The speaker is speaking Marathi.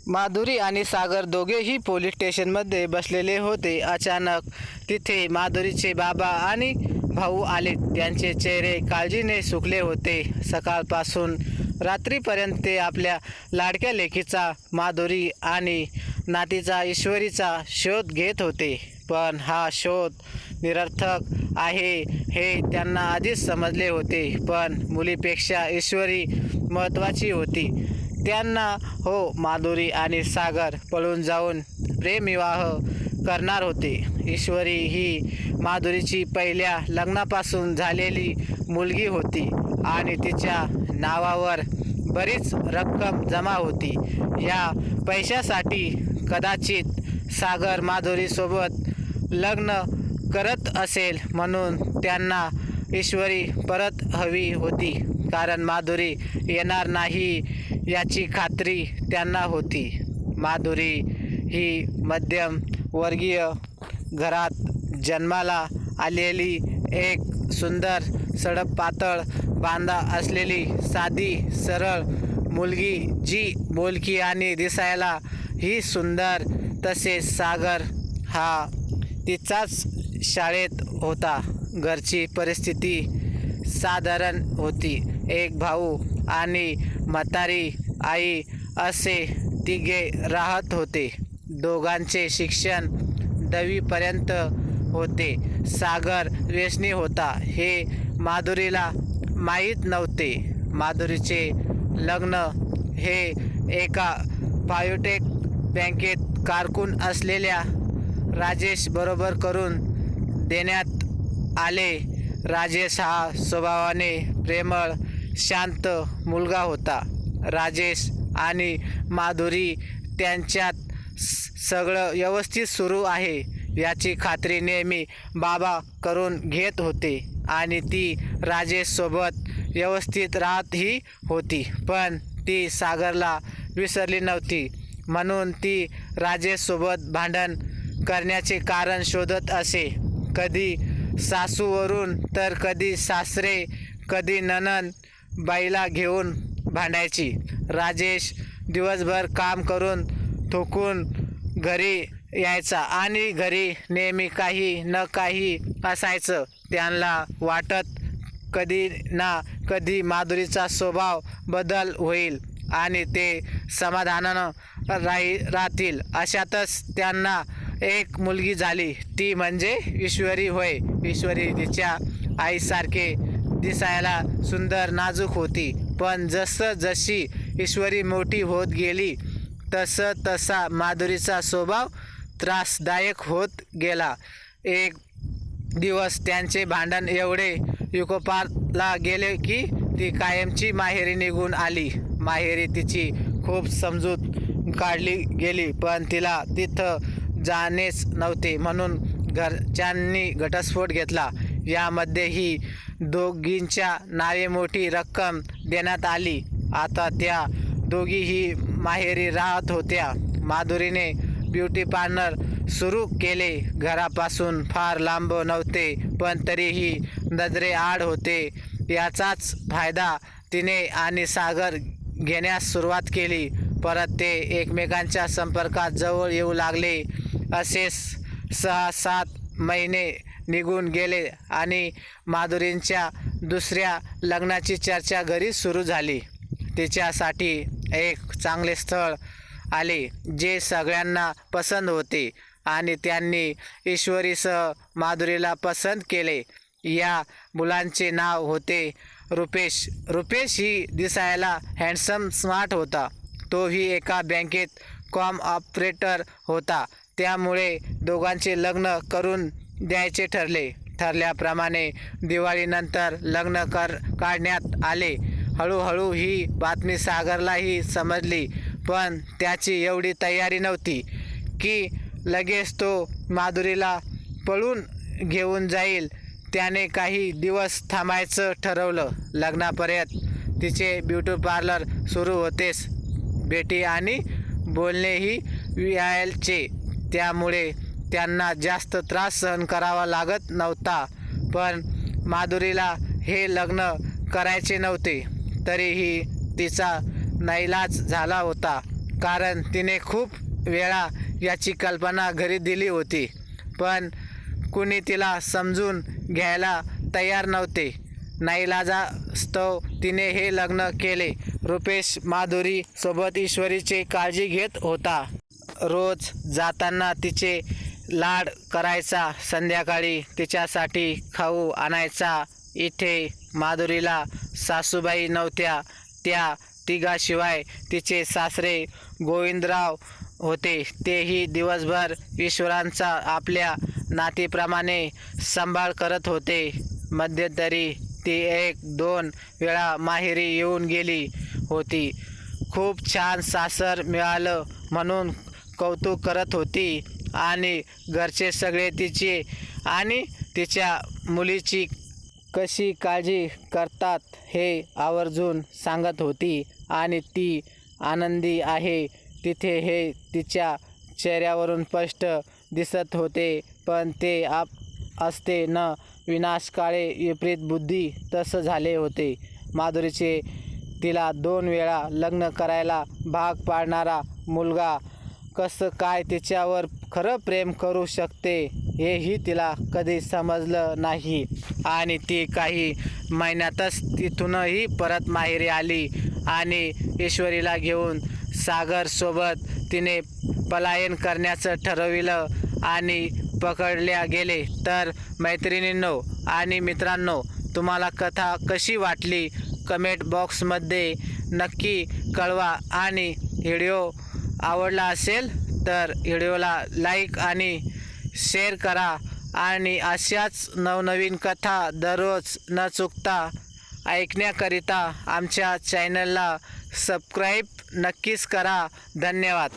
माधुरी आणि सागर दोघेही पोलीस स्टेशनमध्ये बसलेले होते. अचानक तिथे माधुरीचे बाबा आणि भाऊ आले. त्यांचे चेहरे काळजीने सुकले होते. सकाळपासून रात्रीपर्यंत ते आपल्या लाडक्या लेकीचा माधुरी आणि नातीचा ईश्वरीचा शोध घेत होते. पण हा शोध निरर्थक आहे हे त्यांना आधीच समजले होते. पण मुलीपेक्षा ईश्वरी महत्त्वाची होती त्यांना. हो, माधुरी आणि सागर पळून जाऊन प्रेमविवाह करणार होते. ईश्वरी ही माधुरीची पहिल्या लग्नापासून झालेली मुलगी होती आणि तिच्या नावावर बरीच रक्कम जमा होती. या पैशासाठी कदाचित सागर माधुरीसोबत लग्न करत असेल, म्हणून त्यांना ईश्वरी परत हवी होती. कारण माधुरी येणार नाही याची खात्री त्यांना होती. माधुरी ही मध्यमवर्गीय घरात जन्माला आलेली एक सुंदर सडपातळ बांधा असलेली साधी सरळ मुलगी, जी बोलकी आणि दिसायला ही सुंदर. तसेच सागर हा तिचाच शाळेत होता. घरची परिस्थिती साधारण होती. एक भाऊ आणि म्हातारी आई असे तिघे राहत होते. दोघांचे शिक्षण 10वीपर्यंत होते. सागर व्यसनी होता हे माधुरीला माहीत नव्हते. माधुरीचे लग्न हे एका प्रायव्हेट बँकेत कारकून असलेल्या राजेश बरोबर करून देण्यात आले. राजेश हा स्वभावाने प्रेमळ, शांत मुलगा होता. राजेश आणि माधुरी त्यांच्यात सगळं व्यवस्थित सुरू आहे याची खात्री नेहमी बाबा करून घेत होते आणि ती राजेशसोबत व्यवस्थित राहतही होती. पण ती सागरला विसरली नव्हती, म्हणून ती राजेशसोबत भांडण करण्याचे कारण शोधत असे. कधी सासूवरून तर कधी सासरे, कधी नणंद बाईला घेऊन भांडायची. राजेश दिवसभर काम करून थकून घरी यायचा आणि घरी नेहमी काही न काही असायचं. त्यांना वाटत कधी ना कधी माधुरीचा स्वभाव बदल होईल आणि ते समाधानानं राहतील. अशातच त्यांना एक मुलगी झाली, ती म्हणजे ईश्वरी होय. ईश्वरी तिच्या आईसारखे दिसायला सुंदर, नाजूक होती. पण जशी ईश्वरी मोठी होत गेली तसा माधुरीचा स्वभाव त्रासदायक होत गेला. एक दिवस त्यांचे भांडण एवढे विकोपाला गेले की ती कायमची माहेरी निघून आली. माहेरी तिची खूप समजूत काढली गेली, पण तिला तिथं जाणेच नव्हते, म्हणून घरच्यांनी घटस्फोट घेतला. यामध्येही दोघींच्या नावे मोठी रक्कम देण्यात आली. आता त्या दोघीही माहेरी राहत होत्या. माधुरीने ब्युटी पार्लर सुरू केले. घरापासून फार लांब नव्हते, पण तरीही नजरेआड होते. याचाच फायदा तिने आणि सागर घेण्यास सुरुवात केली. परत ते एकमेकांच्या संपर्कात जवळ येऊ लागले. असे 6-7 महिने निघून गेले आणि माधुरींच्या दुसऱ्या लग्नाची चर्चा घरी सुरू झाली. तिच्यासाठी एक चांगले स्थळ आले जे सगळ्यांना पसंत होते आणि त्यांनी ईश्वरीसह माधुरीला पसंत केले. या मुलांचे नाव होते रुपेश. रुपेश ही दिसायला हँडसम, स्मार्ट होता. तोही एका बँकेत कॉम ऑपरेटर होता. त्यामुळे दोघांचे लग्न करून द्यायचे ठरले. ठरल्याप्रमाणे दिवाळीनंतर लग्न काढण्यात आले. हळूहळू ही बातमी सागरलाही समजली, पण त्याची एवढी तयारी नव्हती की लगेच तो माधुरीला पळून घेऊन जाईल. त्याने काही दिवस थांबायचं ठरवलं. लग्नापर्यंत तिचे ब्युटी पार्लर सुरू होतेच. भेटी आणि बोलणेही व्हायचे. त्यामुळे त्यांना जास्त त्रास सहन करावा लागत नव्हता. पण माधुरीला हे लग्न करायचे नव्हते, तरीही तिचा नाईलाज झाला होता. कारण तिने खूप वेळा याची कल्पना घरी दिली होती, पण कुणी तिला समजून घ्यायला तयार नव्हते. नाईलाजास्तव तिने हे लग्न केले. रुपेश माधुरी सोबत ईश्वरीची काळजी घेत होता. रोज जाताना तिचे लाड करायचा, संध्याकाळी तिच्यासाठी खाऊ आणायचा. इथे माधुरीला सासूबाई नव्हत्या. त्या तिघाशिवाय तिचे सासरे गोविंदराव होते. तेही दिवसभर ईश्वरांचा आपल्या नातीप्रमाणे सांभाळ करत होते. मध्यंतरी ती 1-2 वेळा माहेरी येऊन गेली होती. खूप छान सासर मिळालं म्हणून कौतुक करत होती आणि घरचे सगळे तिची आणि तिच्या मुलीची कशी काळजी करतात हे आवर्जून सांगत होती आणि ती आनंदी आहे तिथे हे तिच्या चेहऱ्यावरून स्पष्ट दिसत होते. पण ते असते न विनाशकाळे विपरीत बुद्धी तसं झाले होते. माधुरीचे तिला 2 वेळा लग्न करायला भाग पाडणारा मुलगा कसं काय तिच्यावर खरं प्रेम करू शकते हेही तिला कधी समजलं नाही आणि ती काही महिन्यातच तिथूनही परत माहेरी आली आणि ईश्वरीला घेऊन सागरसोबत तिने पलायन करण्याचं ठरविलं आणि पकडल्या गेले. तर मैत्रिणींनो आणि मित्रांनो, तुम्हाला कथा कशी वाटली कमेंट बॉक्समध्ये नक्की कळवा आणि व्हिडिओ आवडला असेल तर व्हिडिओला लाईक आणि शेअर करा आणि अशाच नवनवीन कथा दररोज न चुकता ऐकण्याकरिता आमच्या चॅनलला सबस्क्राईब नक्कीच करा. धन्यवाद.